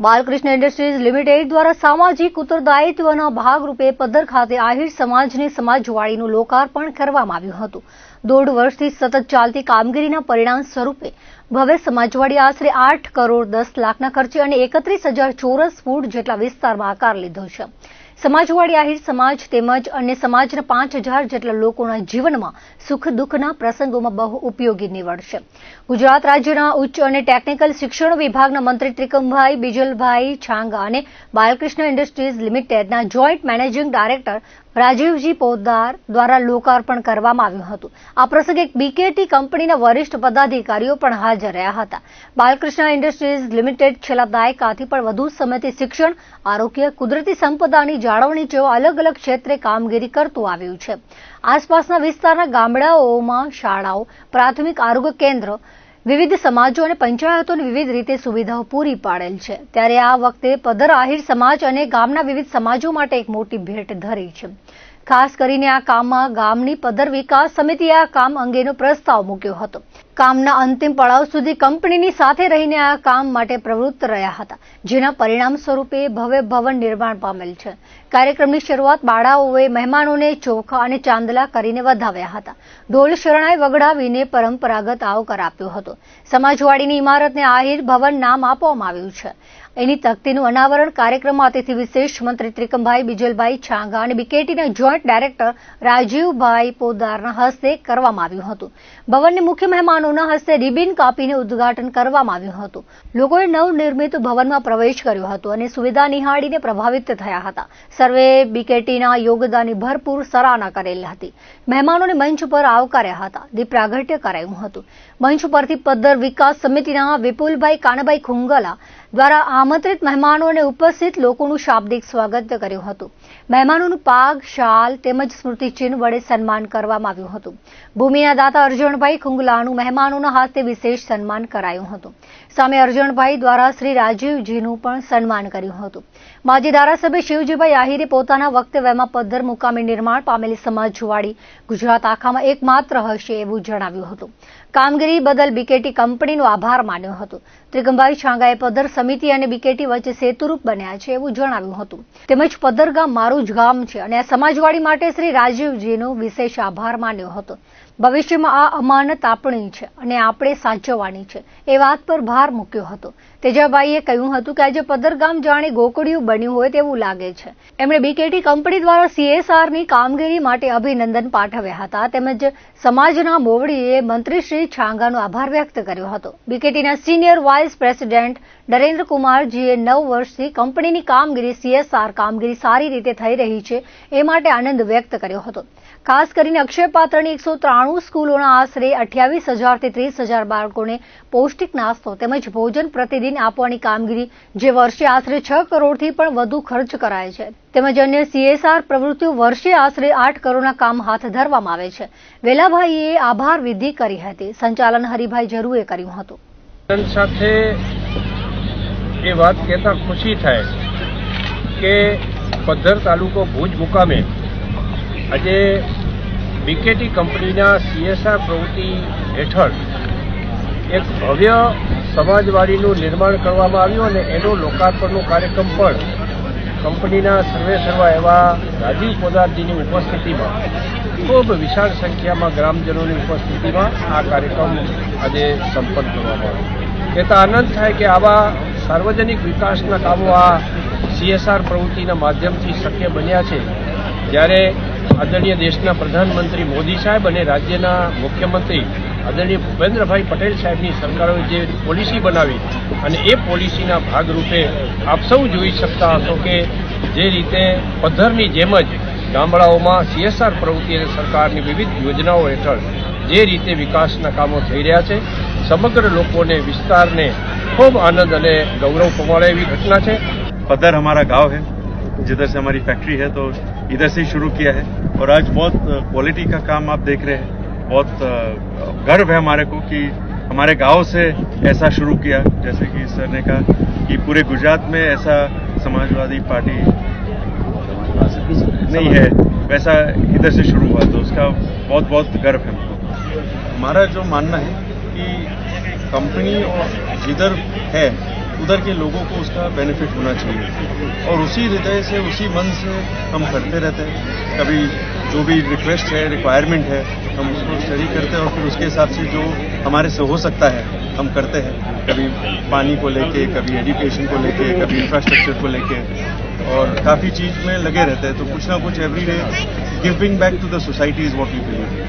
Balkrishna industries limited દ્વારા સામાજિક ઉત્તરદાયિત્વના ભાગરૂપે પદ્ધર ખાતે આહિર સમાજની સમાજવાડીનું લોકાર્પણ કરવામાં આવ્યું હતું। 1.5 વર્ષથી સતત ચાલતી કામગીરીના પરિણામ સ્વરૂપે ભવ્ય સમાજવાડી આશરે 8 કરોડ 10 લાખના ખર્ચે અને 31,000 ચોરસ ફૂટ જેટલા વિસ્તારમાં આકાર લીધો છે। સમાજવાડી આહિર સમાજ તેમજ અન્ય સમાજના 5,000 જેટલા લોકોના જીવનમાં સુખ દુઃખના પ્રસંગોમાં બહુ ઉપયોગી નીવડશે। ગુજરાત રાજ્યના ઉચ્ચ અને ટેકનિકલ શિક્ષણ વિભાગના મંત્રી ત્રિકમભાઈ બિજલભાઈ છાંગા અને બાલકૃષ્ણ ઇન્ડસ્ટ્રીઝ લિમિટેડના જોઈન્ટ મેનેજિંગ ડાયરેક્ટર રાજીવજી પોદ્દાર દ્વારા લોકાર્પણ કરવામાં આવ્યું હતું। આ પ્રસંગે બીકેટી કંપનીના વરિષ્ઠ પદાધિકારીઓ પણ હાજર રહ્યા હતા। બાલકૃષ્ણ ઇન્ડસ્ટ્રીઝ લિમિટેડ છેલ્લા દાયકાથી પણ વધુ સમયથી શિક્ષણ, આરોગ્ય, કુદરતી સંપદાની જાળવણી જેવા અલગ અલગ ક્ષેત્રે કામગીરી કરતું આવ્યું છે। આસપાસના વિસ્તારના ગામડાઓમાં શાળાઓ, પ્રાથમિક આરોગ્ય કેન્દ્ર, વિવિધ સમાજો અને પંચાયતોને વિવિધ રીતે સુવિધાઓ પૂરી પાડેલ છે। ત્યારે આ વખતે પદ્ધર આહિર સમાજ અને ગામના વિવિધ સમાજો માટે એક મોટી ભેટ ધરી છે। ખાસ કરીને આ કામમાં ગામની પદ્ધર વિકાસ સમિતિએ આ કામ અંગેનો પ્રસ્તાવ મૂક્યો હતો। કામના અંતિમ પડાવ સુધી કંપનીની સાથે રહીને આ કામ માટે પ્રવૃત્ત રહ્યા હતા, જેના પરિણામ સ્વરૂપે ભવ્ય ભવન નિર્માણ પામેલ છે। કાર્યક્રમની શરૂઆત બાળાઓએ મહેમાનોને ચોખા અને ચાંદલા કરીને વધાવ્યા હતા। ઢોલ શરણાઈ વગડાવીને પરંપરાગત આવકાર આપ્યો હતો। સમાજવાડીની ઇમારતને આહિર ભવન નામ આપવામાં આવ્યું છે। એની તકતીનું અનાવરણ કાર્યક્રમમાં અતિથિ વિશેષ મંત્રી ત્રિકમભાઈ બિજલભાઈ છાંગા અને બીકેટીના જોઈન્ટ ડાયરેક્ટર રાજીવભાઈ પોદ્દારના હસ્તે કરવામાં આવ્યું હતું। ભવનને મુખ્ય મહેમાનોના હસ્તે રિબિન કાપીને ઉદ્ઘાટન કરવામાં આવ્યું હતું। લોકોએ નવનિર્મિત ભવનમાં પ્રવેશ કર્યો હતો અને સુવિધા નિહાળીને પ્રભાવિત થયા હતા। સર્વે બીકેટીના યોગદાનની ભરપૂર સરાહના કરેલ હતી। મહેમાનોને મંચ પર આવકાર્યા હતા। દીપ પ્રાગટ્ય કરાયું હતું। મંચ પરથી પદ્ધર વિકાસ સમિતિના વિપુલભાઈ કાનાભાઈ ખુંગલા દ્વારા આમંત્રિત મહેમાનો અને ઉપસ્થિત લોકોનું શાબ્દિક સ્વાગત કર્યું હતું। મહેમાનોનું પાગ, શાલ તેમજ સ્મૃતિચિહ્ન વડે સન્માન કરવામાં આવ્યું હતું। ભૂમિના દાતા અરજણભાઈ ખુંગલાનું મહેમાનોના હાથે વિશેષ સન્માન કરાયું હતું। સામે અરજણભાઈ દ્વારા શ્રી રાજીવજીનું પણ સન્માન કર્યું હતું। માજી ધારાસભ્ય શિવજીભાઈ આહિરે પોતાના વક્તવ્યમાં પદ્ધર મુકામે નિર્માણ પામેલી સમાજવાડી ગુજરાત આખામાં એકમાત્ર હશે એવું જણાવ્યું હતું। કામગીરી બદલ બીકેટી કંપનીનો આભાર માન્યો હતો। ત્રિકમભાઈ છાંગાએ પદ્ધર સમિતિ અને બીકેટી વચ્ચે સેતુરૂપ બન્યા છે એવું જણાવ્યું હતું। તેમજ પદ્ધર ગામ મારું જ ગામ છે અને આ સમાજવાડી માટે શ્રી રાજીવજીનો વિશેષ આભાર માન્યો હતો। ભવિષ્યમાં આ અમાનત આપણી છે અને આપણે સાચવવાની છે એ વાત પર ભાર મૂક્યો હતો। તેજાભાઈએ કહ્યું હતું કે આજે પદ્ધર ગામ જાણે ગોકળિયું બન્યું હોય તેવું લાગે છે। એમણે બીકેટી કંપની દ્વારા CSRની કામગીરી માટે અભિનંદન પાઠવ્યા હતા। તેમજ સમાજના મોવડીએ મંત્રી શ્રી છાંગાનો આભાર વ્યક્ત કર્યો હતો। બીકેટીના સિનિયર વાઇસ પ્રેસિડેન્ટ નરેન્દ્રકુમારજીએ 9 વર્ષથી કંપનીની કામગીરી CSR કામગીરી સારી રીતે થઈ રહી છે એ માટે આનંદ વ્યક્ત કર્યો હતો। ખાસ કરીને અક્ષયપાત્રની 193 સ્કૂલોના આશરે 28,000 થી 30,000 બાળકોને પૌષ્ટિક નાસ્તો તેમજ ભોજન પ્રતિદિન આપવાની કામગીરી જે વર્ષે આશરે 6 કરોડથી પણ વધુ ખર્ચ કરાય છે તેમજ અન્ય CSR પ્રવૃત્તિઓ વર્ષે આશરે 8 કરોડના કામ હાથ ધરવામાં આવે છે। વેલાભાઈએ આભાર વિધિ કરી હતી। સંચાલન હરિભાઈ જરૂએ કર્યું હતું। સાથે એ વાત કહેતા ખુશી થાય કે પદ્ધર તાલુકો ભુજ મુકામે આજે બીકેટી કંપનીના CSR પ્રવૃત્તિ હેઠળ એક ભવ્ય સમાજવાડીનું નિર્માણ કરવામાં આવ્યું અને એનો લોકાર્પણનો કાર્યક્રમ પણ કંપનીના સર્વા એવા રાજીવ પોદ્દારજીની ઉપસ્થિતિમાં ખૂબ વિશાળ સંખ્યામાં ગ્રામજનોની ઉપસ્થિતિમાં આ કાર્યક્રમ આજે સંપન્ન કરવામાં આવ્યો। કહેતા આનંદ થાય કે આવા સાર્વજનિક વિકાસના કામો આ CSR પ્રવૃત્તિના માધ્યમથી શક્ય બન્યા છે। જ્યારે આદરણીય દેશના પ્રધાનમંત્રી મોદી સાહેબ અને રાજ્યના મુખ્યમંત્રી આદરણીય ભૂપેન્દ્રભાઈ પટેલ સાહેબની સરકારોએ જે પોલિસી બનાવી અને એ પોલિસીના ભાગરૂપે આપ સૌ જોઈ શકતા હશો કે જે રીતે પદ્ધરની જેમ જ ગામડાઓમાં CSR પ્રવૃત્તિ અને સરકારની વિવિધ યોજનાઓ હેઠળ જે રીતે વિકાસના કામો થઈ રહ્યા છે, સમગ્ર લોકોને વિસ્તારને ખૂબ આનંદ અને ગૌરવ પમાડે એવી ઘટના છે। पद्धर हमारा गांव है, जिधर से हमारी फैक्ट्री है तो इधर से ही शुरू किया है और आज बहुत क्वालिटी का काम आप देख रहे हैं। बहुत गर्व है हमारे को कि हमारे गांव से ऐसा शुरू किया। जैसे कि सर ने कहा कि पूरे गुजरात में ऐसा समाजवादी पार्टी नहीं है, वैसा इधर से शुरू हुआ तो उसका बहुत बहुत गर्व है हमको। हमारा जो मानना है कि कंपनी जिधर है उधर के लोगों को उसका बेनिफिट होना चाहिए। और उसी हृदय से, उसी मन से हम करते रहते हैं। कभी जो भी रिक्वेस्ट है, रिक्वायरमेंट है, हम उसको स्टडी करते हैं और फिर उसके हिसाब से जो हमारे से हो सकता है हम करते हैं। कभी पानी को लेके, कभी एजुकेशन को लेके, कभी इंफ्रास्ट्रक्चर को लेके, और काफ़ी चीज़ में लगे रहते हैं। तो कुछ ना कुछ every day giving back to the society is what we believe.